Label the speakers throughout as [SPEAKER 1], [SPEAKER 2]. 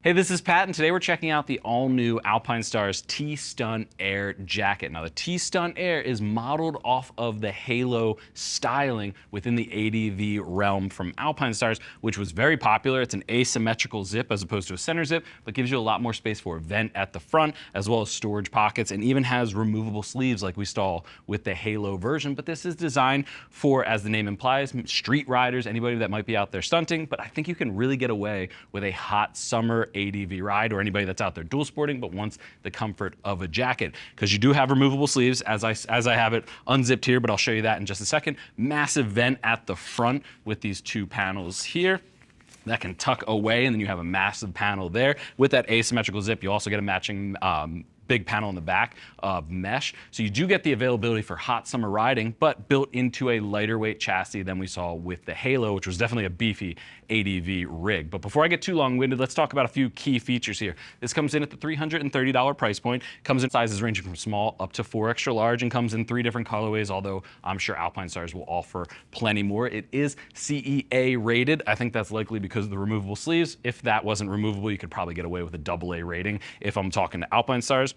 [SPEAKER 1] Hey, this is Pat, and today we're checking out the all-new Alpinestars T-Stunt Air Jacket. Now, the T-Stunt Air is modeled off of the Halo styling within the ADV realm from Alpinestars, which was very popular. It's an asymmetrical zip as opposed to a center zip, but gives you a lot more space for a vent at the front, as well as storage pockets, and even has removable sleeves like we saw with the Halo version. But this is designed for, as the name implies, street riders, anybody that might be out there stunting. But I think you can really get away with a hot summer ADV ride, or anybody that's out there dual sporting but wants the comfort of a jacket, because you do have removable sleeves as I have it unzipped here, but I'll show you that in just a second. Massive vent at the front with these two panels here that can tuck away, and then you have a massive panel there. With that asymmetrical zip, you also get a matching big panel in the back of mesh. So you do get the availability for hot summer riding, but built into a lighter weight chassis than we saw with the Halo, which was definitely a beefy ADV rig. But before I get too long-winded, let's talk about a few key features here. This comes in at the $330 price point, comes in sizes ranging from small up to 4 extra large, and comes in 3 different colorways, although I'm sure Alpinestars will offer plenty more. It is CEA rated. I think that's likely because of the removable sleeves. If that wasn't removable, you could probably get away with a AA rating if I'm talking to Alpinestars.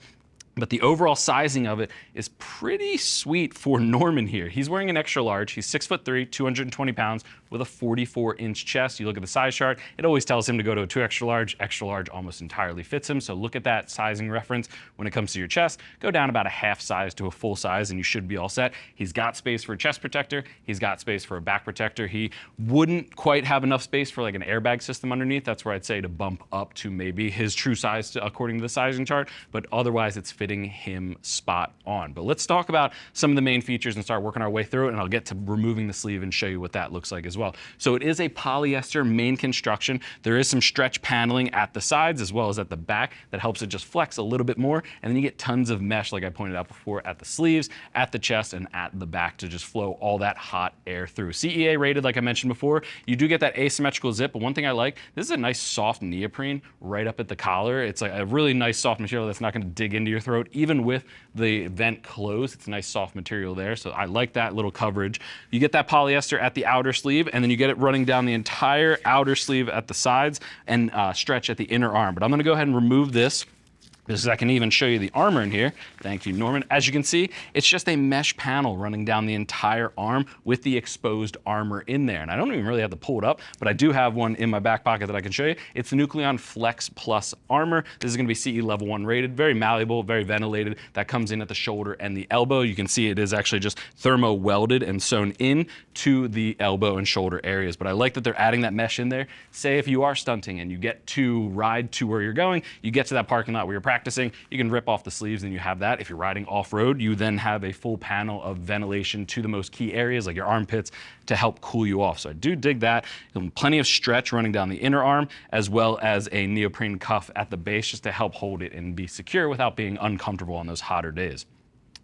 [SPEAKER 1] But the overall sizing of it is pretty sweet for Norman here. He's wearing an extra large. He's 6'3", 220 pounds with a 44-inch chest. You look at the size chart, it always tells him to go to a 2 extra large. Extra large almost entirely fits him. So look at that sizing reference when it comes to your chest. Go down about a half size to a full size and you should be all set. He's got space for a chest protector. He's got space for a back protector. He wouldn't quite have enough space for like an airbag system underneath. That's where I'd say to bump up to maybe his true size according to the sizing chart. But otherwise it's fitting him spot on. But let's talk about some of the main features and start working our way through it, and I'll get to removing the sleeve and show you what that looks like as well. So it is a polyester main construction. There is some stretch paneling at the sides as well as at the back that helps it just flex a little bit more, and then you get tons of mesh, like I pointed out before, at the sleeves, at the chest, and at the back to just flow all that hot air through. CEA rated, like I mentioned before. You do get that asymmetrical zip, but one thing I like, this is a nice soft neoprene right up at the collar. It's like a really nice soft material that's not going to dig into your throat. Even with the vent closed, it's a nice soft material there, so I like that little coverage. You get that polyester at the outer sleeve, and then you get it running down the entire outer sleeve at the sides and stretch at the inner arm. But I'm gonna go ahead and remove this, because I can even show you the armor in here. Thank you, Norman. As you can see, it's just a mesh panel running down the entire arm with the exposed armor in there. And I don't even really have to pull it up, but I do have one in my back pocket that I can show you. It's the Nucleon Flex Plus armor. This is gonna be CE level 1 rated, very malleable, very ventilated. That comes in at the shoulder and the elbow. You can see it is actually just thermo welded and sewn in to the elbow and shoulder areas. But I like that they're adding that mesh in there. Say if you are stunting and you get to ride to where you're going, you get to that parking lot where you're practicing, you can rip off the sleeves and you have that. If you're riding off-road, you then have a full panel of ventilation to the most key areas like your armpits to help cool you off. So I do dig that. Plenty of stretch running down the inner arm, as well as a neoprene cuff at the base just to help hold it and be secure without being uncomfortable on those hotter days.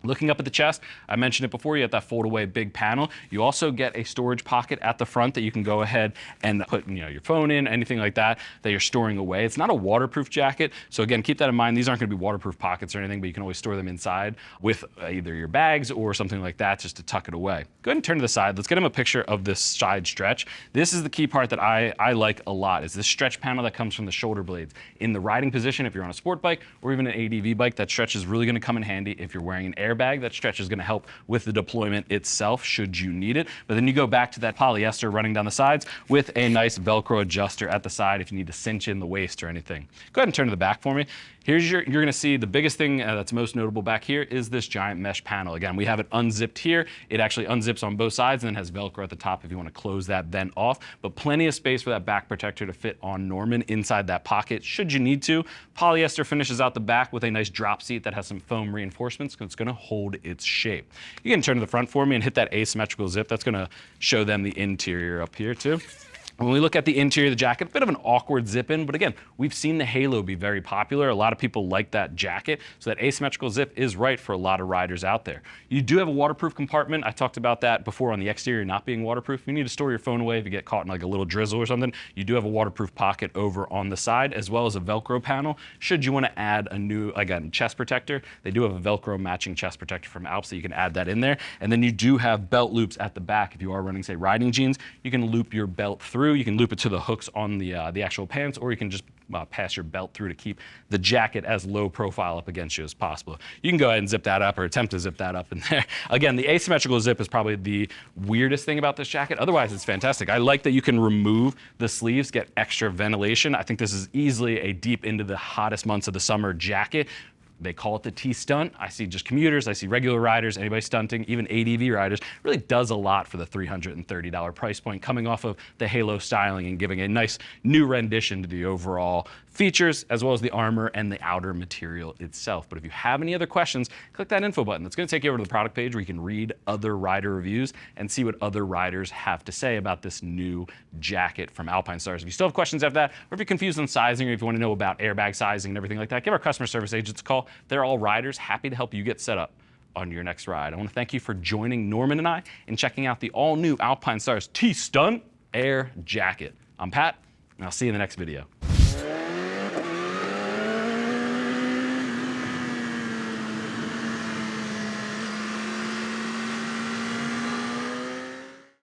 [SPEAKER 1] Looking up at the chest, I mentioned it before, you have that fold-away big panel. You also get a storage pocket at the front that you can go ahead and put your phone in, anything like that you're storing away. It's not a waterproof jacket, so again, keep that in mind. These aren't going to be waterproof pockets or anything, but you can always store them inside with either your bags or something like that just to tuck it away. Go ahead and turn to the side. Let's get him a picture of this side stretch. This is the key part that I like a lot, is this stretch panel that comes from the shoulder blades. In the riding position, if you're on a sport bike or even an ADV bike, that stretch is really going to come in handy. If you're wearing an airbag, that stretch is going to help with the deployment itself should you need it. But then you go back to that polyester running down the sides with a nice Velcro adjuster at the side if you need to cinch in the waist or anything. Go ahead and turn to the back for me. You're going to see the biggest thing that's most notable back here is this giant mesh panel. Again, we have it unzipped here. It actually unzips on both sides and then has Velcro at the top if you want to close that vent off. But plenty of space for that back protector to fit on Norman inside that pocket should you need to. Polyester finishes out the back with a nice drop seat that has some foam reinforcements because it's going to hold its shape. You can turn to the front for me and hit that asymmetrical zip. That's going to show them the interior up here too. When we look at the interior of the jacket, a bit of an awkward zip in, but again, we've seen the Halo be very popular. A lot of people like that jacket, so that asymmetrical zip is right for a lot of riders out there. You do have a waterproof compartment. I talked about that before on the exterior not being waterproof. If you need to store your phone away if you get caught in like a little drizzle or something, you do have a waterproof pocket over on the side, as well as a Velcro panel. Should you want to add a new, again, chest protector, they do have a Velcro matching chest protector from Alps, so you can add that in there. And then you do have belt loops at the back. If you are running, say, riding jeans, you can loop your belt through through. You can loop it to the hooks on the actual pants, or you can just pass your belt through to keep the jacket as low profile up against you as possible. You can go ahead and zip that up or attempt to zip that up in there. Again, the asymmetrical zip is probably the weirdest thing about this jacket. Otherwise, it's fantastic. I like that you can remove the sleeves, get extra ventilation. I think this is easily a deep into the hottest months of the summer jacket. They call it the T-Stunt. I see just commuters, I see regular riders, anybody stunting, even ADV riders. Really does a lot for the $330 price point, coming off of the halo styling and giving a nice new rendition to the overall features, as well as the armor and the outer material itself. But if you have any other questions, click that info button. That's going to take you over to the product page where you can read other rider reviews and see what other riders have to say about this new jacket from Alpinestars. If you still have questions after that, or if you're confused on sizing, or if you want to know about airbag sizing and everything like that, give our customer service agents a call. They're all riders, happy to help you get set up on your next ride. I want to thank you for joining Norman and I in checking out the all-new Alpinestars T-Stunt Air Jacket. I'm Pat, and I'll see you in the next video.